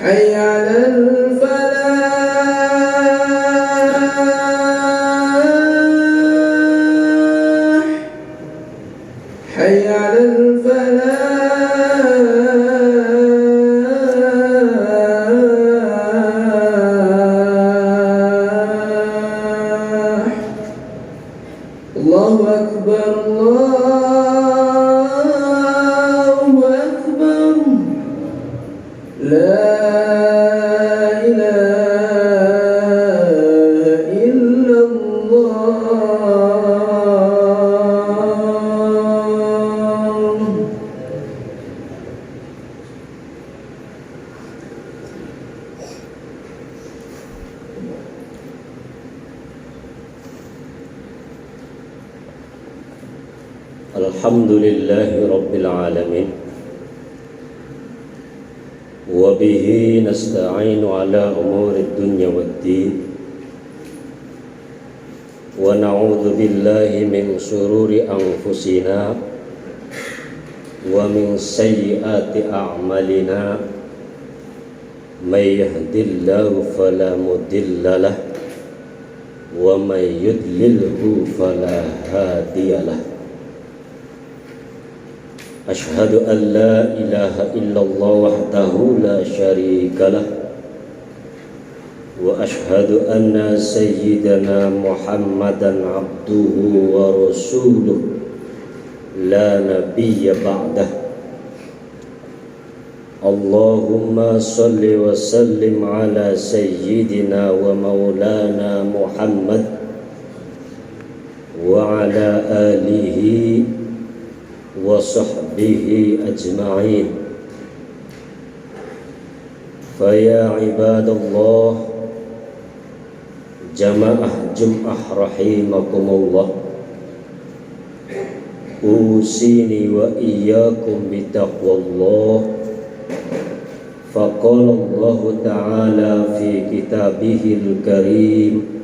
حي على الفلاح حي على الفلاح الله أكبر الله أكبر لا إله إلا الله. Alhamdulillahi Rabbil Alamin, wa bihi nasta'inu ala umuri dunya waddin, wa na'udzu billahi min shururi anfusina wa min sayyiati a'malina. May yahdihillahu fala mudilla lahu wa may yudlilhu fala hadiya lahu. Ashhadu an la ilaha illallah wahdahu la syarika lah, wa ashhadu anna sayyidana Muhammadan abduhu wa rasuluh la nabiyya ba'dah. Allahumma salli wa sallim ala sayyidina wa maulana Muhammad wa ala alihi wa sahbihi ajma'in. Faya ibadallah, jamaah Jum'ah rahimakumullah, usini wa iyyakum bitaqwallah. Faqala Allah ta'ala fi kitabihil karim,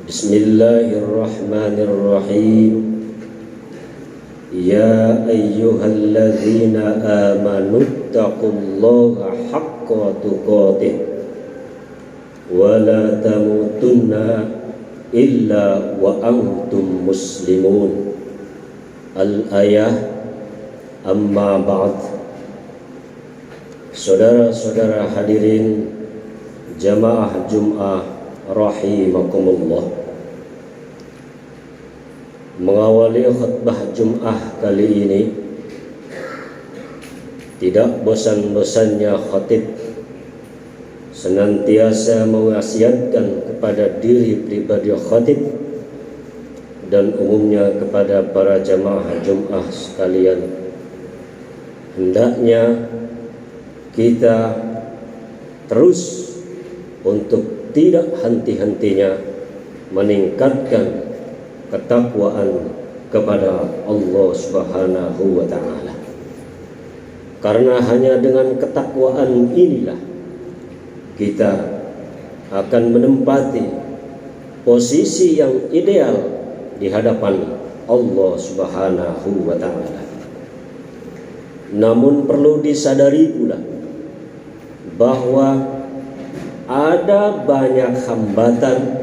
bismillahirrahmanirrahim. Ya ayyuhalladzina amanu taqullaha haqqa tuqatih wa la tamutunna illa wa antum muslimun. Al-ayah. Amma ba'd. Saudara-saudara hadirin jamaah Jum'ah rahimakumullah, mengawali khutbah Jum'ah kali ini, tidak bosan-bosannya khatib senantiasa mewasiatkan kepada diri pribadi khatib dan umumnya kepada para jamaah Jum'ah sekalian, hendaknya kita terus untuk tidak henti-hentinya meningkatkan ketakwaan kepada Allah Subhanahu wa ta'ala. Karena hanya dengan ketakwaan inilah kita akan menempati posisi yang ideal di hadapan Allah Subhanahu wa ta'ala. Namun perlu disadari pula bahwa ada banyak hambatan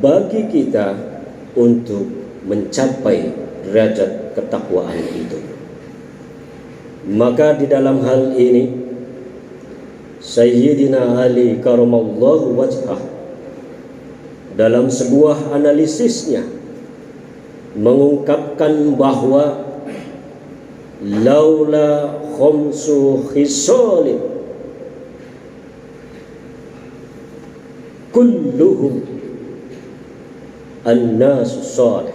bagi kita untuk mencapai derajat ketakwaan itu. Maka di dalam hal ini Sayyidina Ali karamallahu wajhah dalam sebuah analisisnya mengungkapkan bahwa laula khamsu khisalin kulluhum an-nasu salih.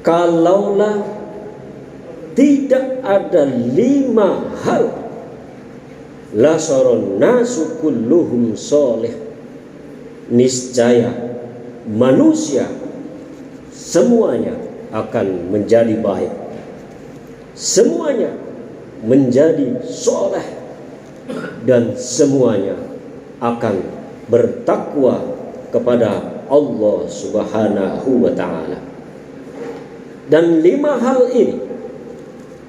Kalaulah tidak ada 5 hal, la saron nasu kulluhum salih, niscaya manusia semuanya akan menjadi baik, semuanya menjadi soleh, dan semuanya akan bertakwa kepada Allah Subhanahu wa ta'ala. Dan 5 hal ini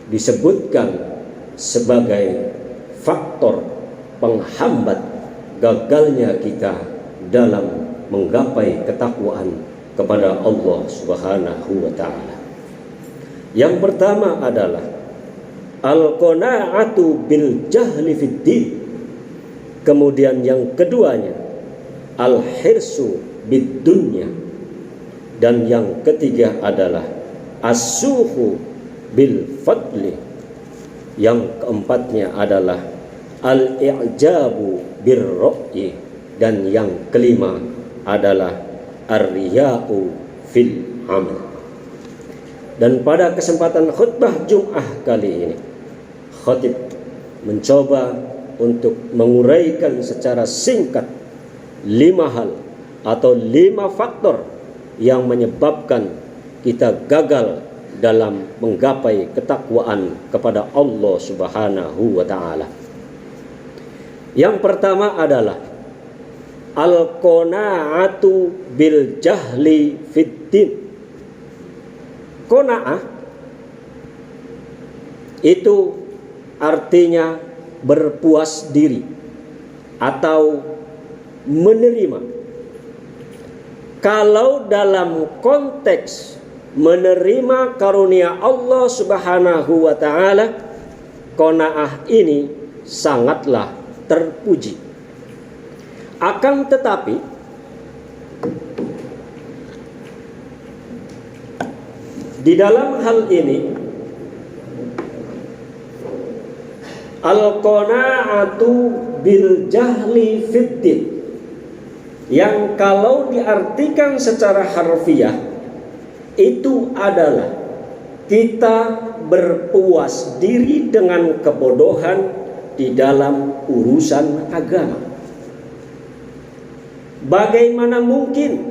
disebutkan sebagai faktor penghambat gagalnya kita dalam menggapai ketakwaan kepada Allah Subhanahu wa taala. Yang pertama adalah al-qanaa'atu bil jahli fid din. Kemudian yang keduanya al-hirsu bid dunya. Dan yang ketiga adalah as-suhu bil fadli. Yang keempatnya adalah al-i'jabu bir ra'yi. Dan yang kelima adalah ar-riya'u fil amal. Dan pada kesempatan khutbah Jum'ah kali ini, khatib mencoba untuk menguraikan secara singkat 5 hal atau 5 faktor yang menyebabkan kita gagal dalam menggapai ketakwaan kepada Allah Subhanahu wa taala. Yang pertama adalah al-qanaa'atu bil jahli fid din. Qanaa'ah itu artinya berpuas diri atau menerima. Kalau dalam konteks menerima karunia Allah Subhanahu wa taala, qanaa'ah ini sangatlah terpuji. Akan tetapi di dalam hal ini al-qanaa'atu bil jahli fid din, yang kalau diartikan secara harfiah itu adalah kita berpuas diri dengan kebodohan di dalam urusan agama. Bagaimana mungkin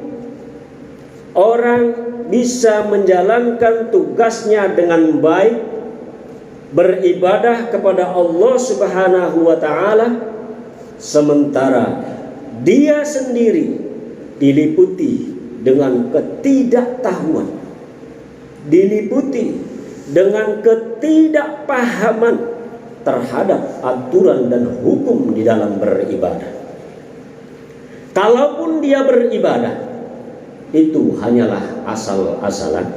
orang bisa menjalankan tugasnya dengan baik, beribadah kepada Allah Subhanahu wa taala, sementara dia sendiri diliputi dengan ketidaktahuan, diliputi dengan ketidakpahaman terhadap aturan dan hukum di dalam beribadah. Kalaupun dia beribadah, itu hanyalah asal-asalan,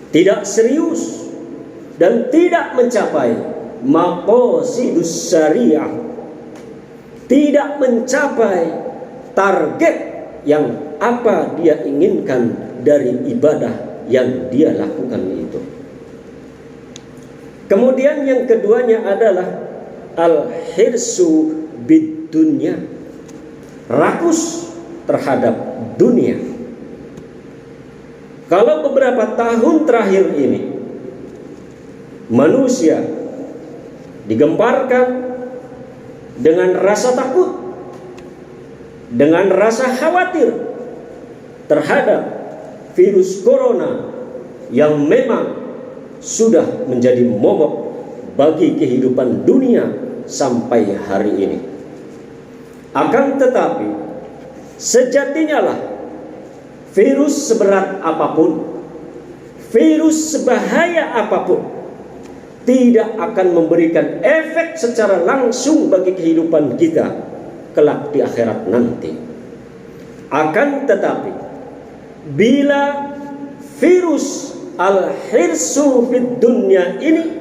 tidak serius dan tidak mencapai maqasidus syariah, tidak mencapai target yang apa dia inginkan dari ibadah yang dia lakukan itu. Kemudian yang keduanya adalah al-hirsu bid dunya, rakus terhadap dunia. Kalau beberapa tahun terakhir ini manusia digemparkan dengan rasa takut, dengan rasa khawatir terhadap virus corona yang memang sudah menjadi momok bagi kehidupan dunia sampai hari ini. Akan tetapi sejatinya lah virus seberat apapun, virus sebahaya apapun, tidak akan memberikan efek secara langsung bagi kehidupan kita kelak di akhirat nanti. Akan tetapi bila virus al-hirsu fid dunya ini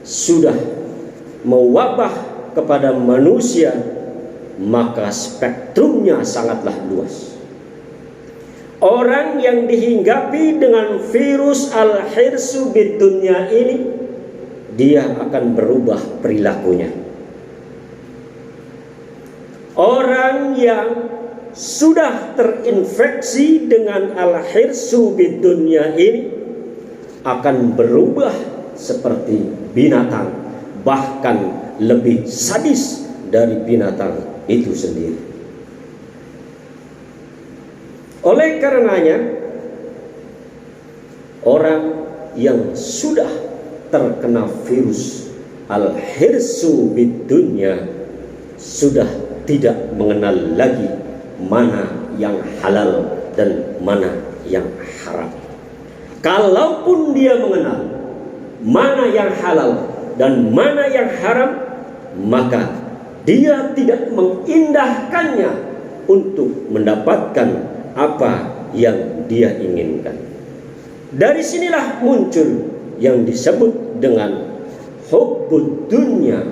sudah mewabah kepada manusia, maka spektrumnya sangatlah luas. Orang yang dihinggapi dengan virus al-hirsu fid dunya ini, dia akan berubah perilakunya. Orang yang sudah terinfeksi dengan al-hirsu bid dunya ini akan berubah seperti binatang, bahkan lebih sadis dari binatang itu sendiri. Oleh karenanya, orang yang sudah terkena virus al-hirsu bid dunya sudah tidak mengenal lagi mana yang halal dan mana yang haram. Kalaupun dia mengenal, mana yang halal dan mana yang haram, maka dia tidak mengindahkannya untuk mendapatkan apa yang dia inginkan. Dari sinilah muncul yang disebut dengan hubbud dunya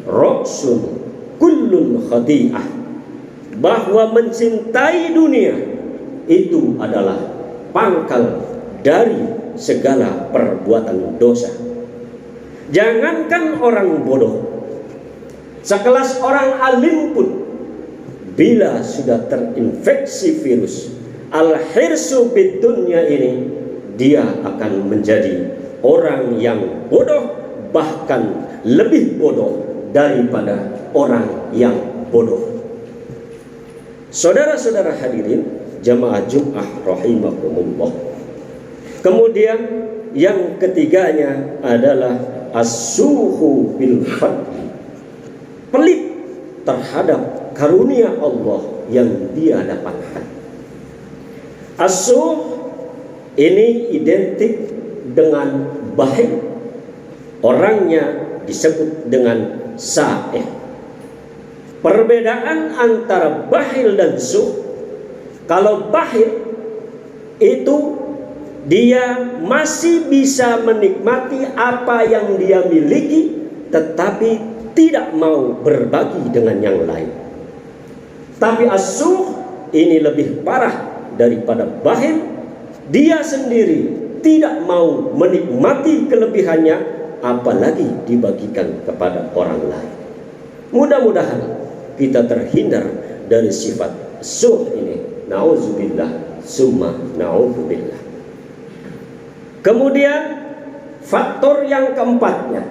ra'sun kullun khati'ah, bahwa mencintai dunia itu adalah pangkal dari segala perbuatan dosa. Jangankan orang bodoh, sekelas orang alim pun bila sudah terinfeksi virus al-hirsu bid dunya ini, dia akan menjadi orang yang bodoh, bahkan lebih bodoh daripada orang yang bodoh. Saudara-saudara hadirin jamaah Jum'ah rahimakumullah. Kemudian yang ketiganya adalah as-suhu bil fadli, pelit terhadap karunia Allah yang dia dapatkan. As-suh ini identik dengan bakhil, orangnya disebut dengan sa'ih. Perbedaan antara bakhil dan suh, kalau bakhil itu dia masih bisa menikmati apa yang dia miliki, tetapi tidak mau berbagi dengan yang lain. Tapi as-suh ini lebih parah daripada bakhil. Dia sendiri tidak mau menikmati kelebihannya, apalagi dibagikan kepada orang lain. Mudah-mudahan kita terhindar dari sifat suh ini. Nauzubillah summa nauzubillah. Kemudian faktor yang keempatnya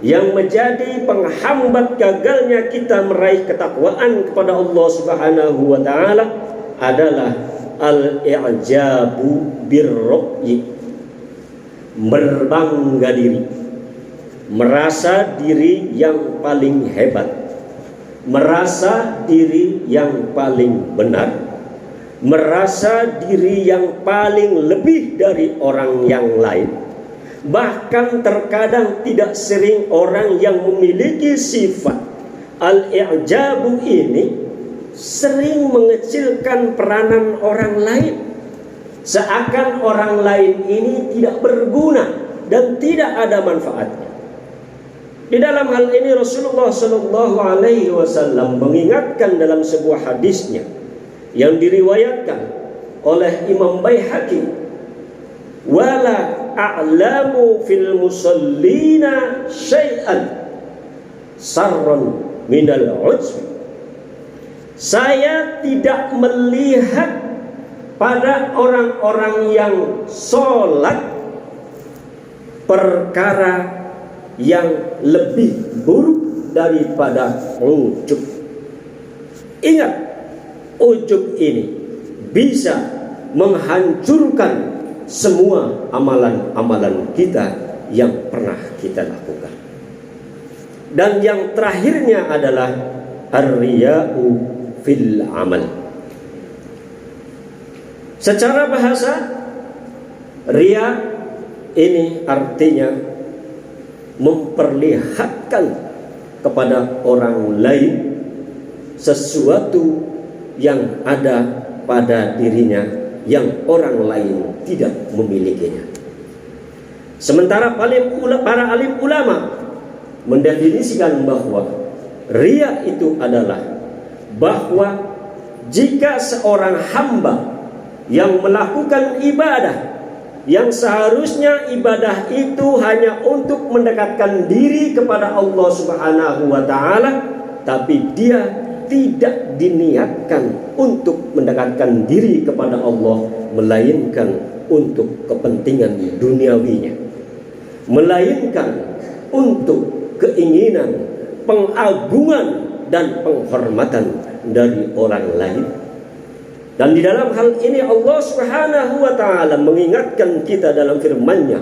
yang menjadi penghambat gagalnya kita meraih ketakwaan kepada Allah Subhanahu wa taala adalah al-i'jabu birru'yi, berbangga diri, merasa diri yang paling hebat, merasa diri yang paling benar, merasa diri yang paling lebih dari orang yang lain. Bahkan terkadang tidak sering orang yang memiliki sifat al-i'jabu ini sering mengecilkan peranan orang lain, seakan orang lain ini tidak berguna dan tidak ada manfaatnya. Di dalam hal ini Rasulullah Shallallahu Alaihi Wasallam mengingatkan dalam sebuah hadisnya yang diriwayatkan oleh Imam Baihaqi, wala a'lamu fil musallina syai'an sarran minal ujb. Saya tidak melihat pada orang-orang yang sholat perkara yang lebih buruk daripada ujub. Ingat, ujub ini bisa menghancurkan semua amalan-amalan kita yang pernah kita lakukan. Dan yang terakhirnya adalah ar-riya'u fil amal. Secara bahasa, riya ini artinya memperlihatkan kepada orang lain sesuatu yang ada pada dirinya yang orang lain tidak memilikinya. Sementara para alim ulama mendefinisikan bahwa riya itu adalah bahwa jika seorang hamba yang melakukan ibadah yang seharusnya ibadah itu hanya untuk mendekatkan diri kepada Allah Subhanahu wa taala, tapi dia tidak diniatkan untuk mendekatkan diri kepada Allah, melainkan untuk kepentingan duniawinya, melainkan untuk keinginan pengagungan dan penghormatan dari orang lain. Dan di dalam hal ini Allah Subhanahu wa taala mengingatkan kita dalam firman-Nya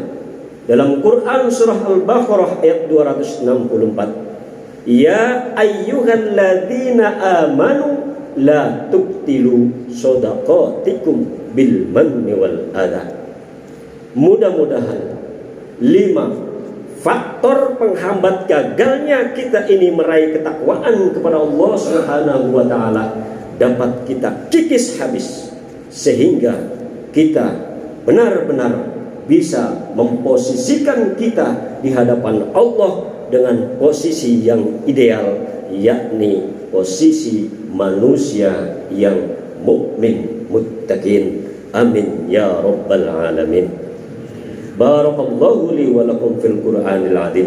dalam Quran surah Al-Baqarah ayat 264, ya ayyuhalladzina amanu la tubtilu shadaqatikum bil manni wal adha. Mudah-mudahan 5 faktor penghambat gagalnya kita ini meraih ketakwaan kepada Allah Subhanahu wa taala dapat kita kikis habis, sehingga kita benar-benar bisa memposisikan kita di hadapan Allah dengan posisi yang ideal, yakni posisi manusia yang mukmin muttaqin. Amin ya rabbal alamin. Barakallahu li wa lakum fil Qur'anil azim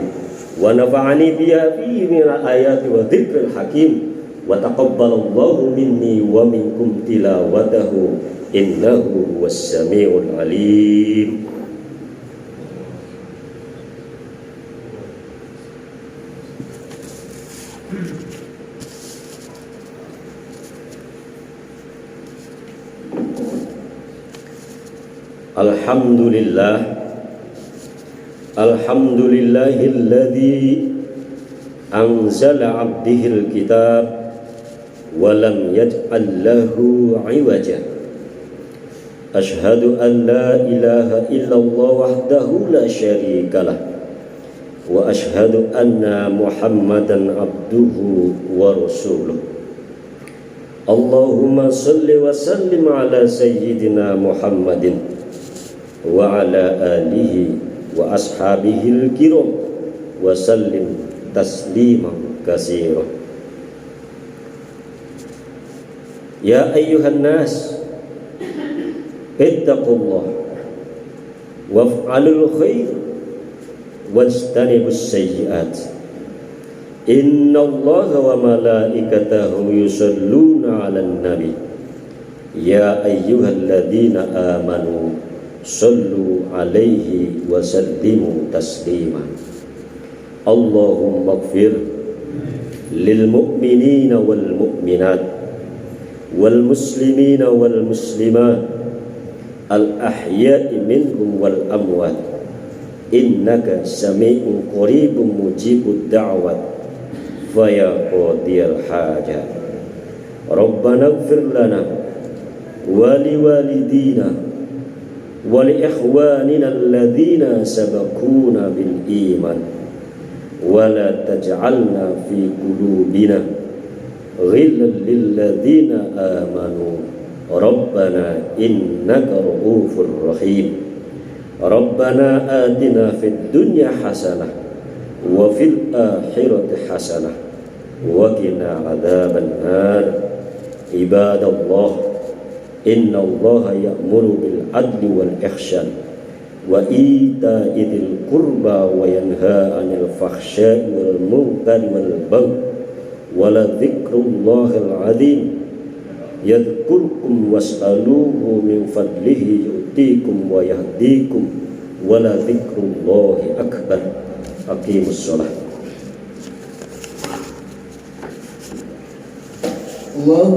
wa nafa'ani bihi min al-ayati wa dzikril hakim wa taqabbalallahu minni wa minkum tilawatahu innahu huwas samiul alim. Alhamdulillahilladzi anzala 'abdihil kitab wa lam yaj'al lahu 'iwaja. Asyhadu an la ilaha illallah wahdahu la syarikalah wa asyhadu anna Muhammadan 'abduhu wa rasuluh. Allahumma salli wa sallim ala sayyidina Muhammadin wa ala alihi wa ashabihil kiram wa sallim tasliman katsira. Ya ayyuhan nas ittaqullah waf'alul khair wajtanibus sayyi'at. Innallaha wa malaikatahu yusalluna 'alan nabi ya ayyuhalladzina amanu sallu 'alaihi wa sallimu taslima. Allahumma ighfir lil mu'minina wal mu'minat wal muslimina wal muslimat al ahya'i minhum wal amwat innaka sami'un qaribun mujibud da'wat faya qadiyal hajat. Rabbana ighfir lana wa liwalidina wa li ikhwanina alladhina sabaquna bil iman wa la taj'alna fi qulubina ghillan lil ladzina amanu Rabbana innaka ra'ufur rahim. Rabbana atina fid dunya hasanah wa fil akhirati hasanah wa qina adzaban nar. Ibadallah, innallaha ya'muru bil adli wal ihsan wa ita'i dzil qurba wa yanha 'anil fakhsya'i wal munkari wal baghi wa la dzikrullahil 'adzim yadhkurkum was'aluhu min fadlihi yu'tikum wa yahdikum wa la dzikrullahi akbar. Aqimus shalah. Allah